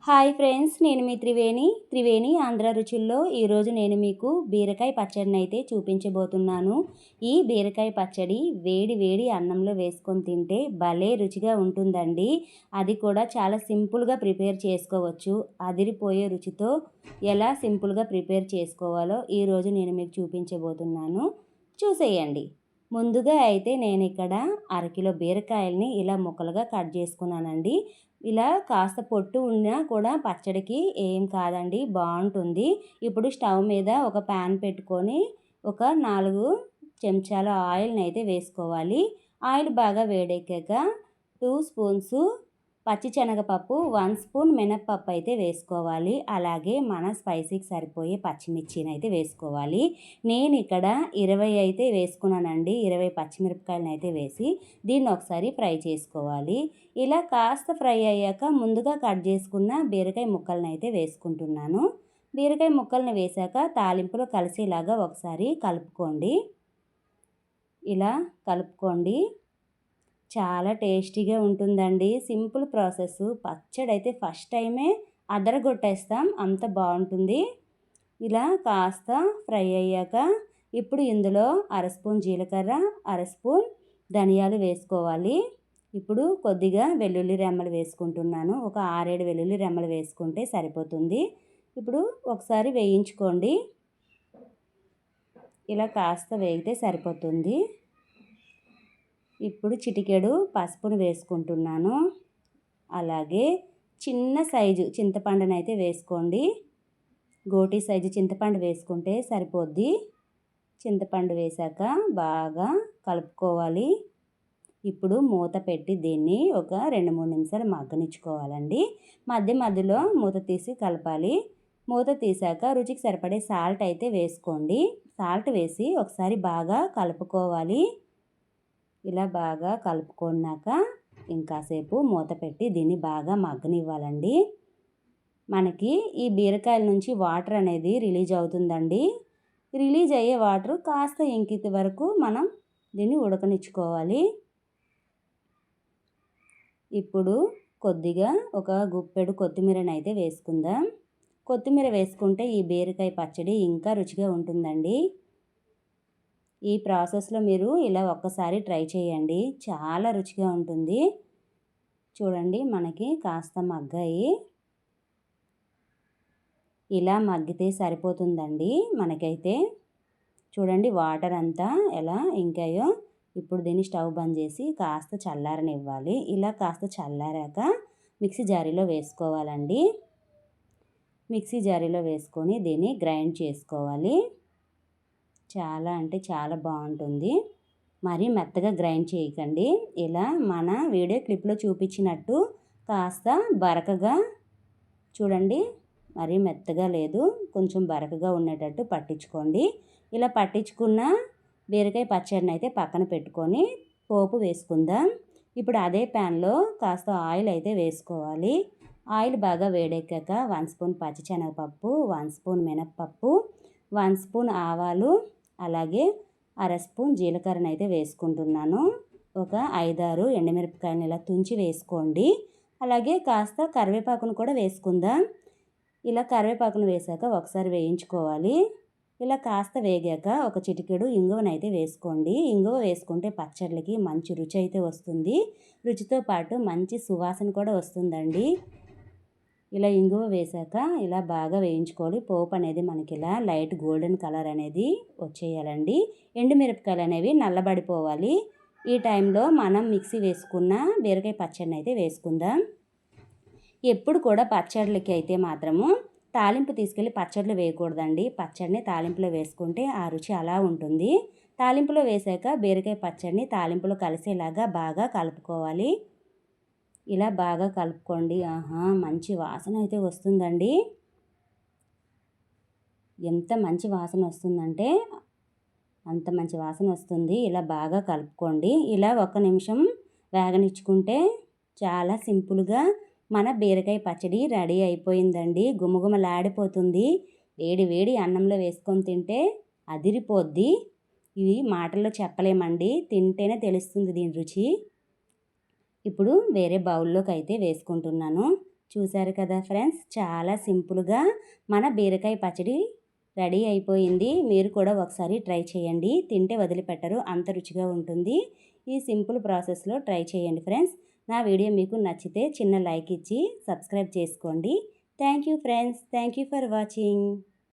Hi friends, నేను మీ త్రివేణి ఆంధ్ర రుచుల్లో ఈరోజు నేను మీకు బీరకాయ పచ్చడిని అయితే చూపించబోతున్నాను. ఈ బీరకాయ పచ్చడి వేడి వేడి అన్నంలో వేసుకొని తింటే భలే రుచిగా ఉంటుందండి. అది కూడా చాలా సింపుల్గా ప్రిపేర్ చేసుకోవచ్చు. అదిరిపోయే రుచితో ఎలా సింపుల్గా ప్రిపేర్ చేసుకోవాలో ఈరోజు నేను మీకు చూపించబోతున్నాను. చూసేయండి. ముందుగా అయితే నేను ఇక్కడ అరకిలో బీరకాయల్ని ఇలా ముక్కలుగా కట్ చేసుకున్నానండి. ఇలా కాస్త పొట్టు ఉన్నా కూడా పచ్చడికి ఏం కాదండి, బాగుంటుంది. ఇప్పుడు స్టవ్ మీద ఒక ప్యాన్ పెట్టుకొని ఒక 4 చెంచాల ఆయిల్ని అయితే వేసుకోవాలి. ఆయిల్ బాగా వేడెక్కాక 2 స్పూన్స్ పచ్చిశనగపప్పు, 1 స్పూన్ మినప్పప్పు అయితే వేసుకోవాలి. అలాగే మన స్పైసీకి సరిపోయే పచ్చిమిర్చిని అయితే వేసుకోవాలి. నేను ఇక్కడ 20 అయితే వేసుకున్నానండి. 20 పచ్చిమిరపకాయలను అయితే వేసి దీన్ని ఒకసారి ఫ్రై చేసుకోవాలి. ఇలా కాస్త ఫ్రై అయ్యాక ముందుగా కట్ చేసుకున్న బీరకాయ ముక్కలను అయితే వేసుకుంటున్నాను. బీరకాయ ముక్కల్ని వేశాక తాలింపులో కలిసేలాగా ఒకసారి కలుపుకోండి. ఇలా కలుపుకోండి. చాలా టేస్టీగా ఉంటుందండి. Simple process. పచ్చడి అయితే ఫస్ట్ టైమే అదరగొట్టేస్తాం, అంత బాగుంటుంది. ఇలా కాస్త ఫ్రై అయ్యాక ఇప్పుడు ఇందులో 1/2 స్పూన్ జీలకర్ర, 1/2 స్పూన్ ధనియాలు వేసుకోవాలి. ఇప్పుడు కొద్దిగా వెల్లుల్లి రెమ్మలు వేసుకుంటున్నాను. ఒక 6-7 వెల్లుల్లి రెమ్మలు వేసుకుంటే సరిపోతుంది. ఇప్పుడు ఒకసారి వేయించుకోండి. ఇలా కాస్త వేగితే సరిపోతుంది. ఇప్పుడు చిటికెడు పసుపును వేసుకుంటున్నాను. అలాగే చిన్న సైజు చింతపండుని అయితే వేసుకోండి. గోటి సైజు చింతపండు వేసుకుంటే సరిపోద్ది. చింతపండు వేశాక బాగా కలుపుకోవాలి. ఇప్పుడు మూత పెట్టి దీన్ని ఒక 2-3 నిమిషాలు మగ్గనిచ్చుకోవాలండి. మధ్య మధ్యలో మూత తీసి కలపాలి. మూత తీసాక రుచికి సరిపడే సాల్ట్ అయితే వేసుకోండి. సాల్ట్ వేసి ఒకసారి బాగా కలుపుకోవాలి. ఇలా బాగా కలుపుకున్నాక ఇంకాసేపు మూత పెట్టి దీన్ని బాగా మగ్గనివ్వాలండి. మనకి ఈ బీరకాయల నుంచి వాటర్ అనేది రిలీజ్ అవుతుందండి. రిలీజ్ అయ్యే వాటర్ కాస్త ఇంకిత వరకు మనం దీన్ని ఉడకనిచ్చుకోవాలి. ఇప్పుడు కొద్దిగా ఒక గుప్పెడు కొత్తిమీరని అయితే వేసుకుందాం. కొత్తిమీర వేసుకుంటే ఈ బీరకాయ పచ్చడి ఇంకా రుచిగా ఉంటుందండి. ఈ ప్రాసెస్లో మీరు ఇలా ఒక్కసారి ట్రై చేయండి, చాలా రుచిగా ఉంటుంది. చూడండి, మనకి కాస్త మగ్గాయి. ఇలా మగ్గితే సరిపోతుందండి మనకైతే. చూడండి వాటర్ అంతా ఎలా ఇంకాయో. ఇప్పుడు దీన్ని స్టవ్ బంద్ చేసి కాస్త చల్లారనివ్వాలి. ఇలా కాస్త చల్లారాక మిక్సీ జారీలో వేసుకోవాలండి. మిక్సీ జారీలో వేసుకొని దీన్ని గ్రైండ్ చేసుకోవాలి. చాలా అంటే చాలా బాగుంటుంది. మరీ మెత్తగా గ్రైండ్ చేయకండి. ఇలా మన వీడియో క్లిప్లో చూపించినట్టు కాస్త బరకగా, చూడండి మరీ మెత్తగా లేదు, కొంచెం బరకగా ఉండేటట్టు పట్టించుకోండి. ఇలా పట్టించుకున్న బీరకాయ పచ్చడిని అయితే పక్కన పెట్టుకొని పోపు వేసుకుందాం. ఇప్పుడు అదే ప్యాన్లో కాస్త ఆయిల్ అయితే వేసుకోవాలి. ఆయిల్ బాగా వేడెక్కాక 1 స్పూన్ పచ్చిశనగపప్పు, 1 స్పూన్ మినప్పప్పు, 1 స్పూన్ ఆవాలు, అలాగే 1/2 స్పూన్ జీలకర్రను అయితే వేసుకుంటున్నాను. ఒక 5-6 ఎండుమిరపకాయలను ఇలా తుంచి వేసుకోండి. అలాగే కాస్త కరివేపాకును కూడా వేసుకుందాం. ఇలా కరివేపాకును వేసాక ఒకసారి వేయించుకోవాలి. ఇలా కాస్త వేగాక ఒక చిటికెడు ఇంగువనైతే వేసుకోండి. ఇంగువ వేసుకుంటే పచ్చళ్ళకి మంచి రుచి అయితే వస్తుంది. రుచితో పాటు మంచి సువాసన కూడా వస్తుందండి. ఇలా ఇంగువ వేసాక ఇలా బాగా వేయించుకోవాలి. పోపు అనేది మనకి ఇలా లైట్ గోల్డెన్ కలర్ అనేది వచ్చేయాలండి. ఎండుమిరపకాయలు అనేవి నల్లబడిపోవాలి. ఈ టైంలో మనం మిక్సీ వేసుకున్న బీరకాయ పచ్చడిని అయితే వేసుకుందాం. ఎప్పుడు కూడా పచ్చళ్ళకి అయితే మాత్రము తాలింపు తీసుకెళ్ళి పచ్చళ్ళు వేయకూడదండి. పచ్చడిని తాలింపులో వేసుకుంటే ఆ రుచి అలా ఉంటుంది. తాలింపులో వేసాక బీరకాయ పచ్చడిని తాలింపులో కలిసేలాగా బాగా కలుపుకోవాలి. ఇలా బాగా కలుపుకోండి. మంచి వాసన అయితే వస్తుందండి. ఎంత మంచి వాసన వస్తుందంటే అంత మంచి వాసన వస్తుంది. ఇలా బాగా కలుపుకోండి. ఇలా 1 నిమిషం వేగనిచ్చుకుంటే చాలా సింపుల్గా మన బీరకాయ పచ్చడి రెడీ అయిపోయిందండి. గుమగుమలాడిపోతుంది. వేడి వేడి అన్నంలో వేసుకొని తింటే అదిరిపోద్ది. ఇవి మాటల్లో చెప్పలేమండి, తింటేనే తెలుస్తుంది దీని రుచి. ఇప్పుడు వేరే బౌల్లోకి అయితే వేసుకుంటున్నాను. చూసారు కదా ఫ్రెండ్స్, చాలా సింపుల్గా మన బీరకాయ పచ్చడి రెడీ అయిపోయింది. మీరు కూడా ఒకసారి ట్రై చేయండి, తింటే వదిలిపెట్టరు, అంత రుచిగా ఉంటుంది. ఈ సింపుల్ ప్రాసెస్లో ట్రై చేయండి ఫ్రెండ్స్. నా వీడియో మీకు నచ్చితే చిన్న లైక్ ఇచ్చి సబ్స్క్రైబ్ చేసుకోండి. Thank you friends, thank you for watching.